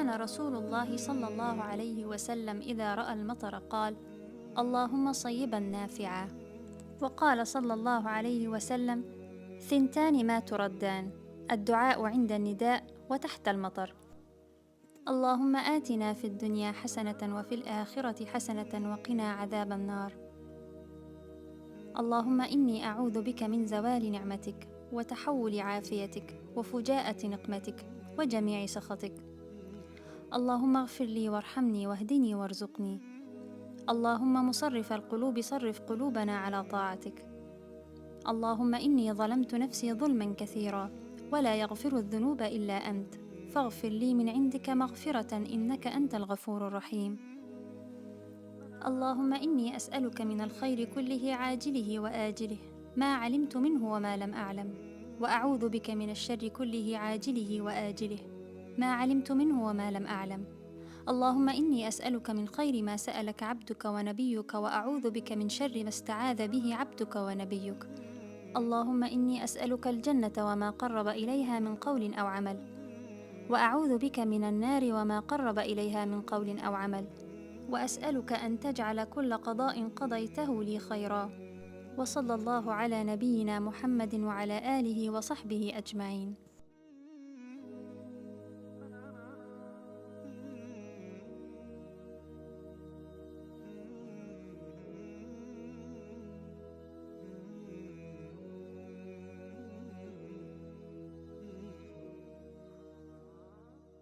كان رسول الله صلى الله عليه وسلم إذا رأى المطر قال: اللهم صيبا نافعا. وقال صلى الله عليه وسلم: ثنتان ما تردان، الدعاء عند النداء وتحت المطر. اللهم آتنا في الدنيا حسنة وفي الآخرة حسنة وقنا عذاب النار. اللهم إني أعوذ بك من زوال نعمتك وتحول عافيتك وفجاءة نقمتك وجميع سخطك. اللهم اغفر لي وارحمني واهدني وارزقني. اللهم مصرف القلوب صرف قلوبنا على طاعتك. اللهم إني ظلمت نفسي ظلما كثيرا ولا يغفر الذنوب إلا أنت، فاغفر لي من عندك مغفرة إنك أنت الغفور الرحيم. اللهم إني أسألك من الخير كله عاجله وآجله ما علمت منه وما لم أعلم، وأعوذ بك من الشر كله عاجله وآجله ما علمت منه وما لم أعلم. اللهم إني أسألك من خير ما سألك عبدك ونبيك، وأعوذ بك من شر ما استعاذ به عبدك ونبيك. اللهم إني أسألك الجنة وما قرب إليها من قول أو عمل، وأعوذ بك من النار وما قرب إليها من قول أو عمل، وأسألك أن تجعل كل قضاء قضيته لي خيرا. وصلى الله على نبينا محمد وعلى آله وصحبه أجمعين.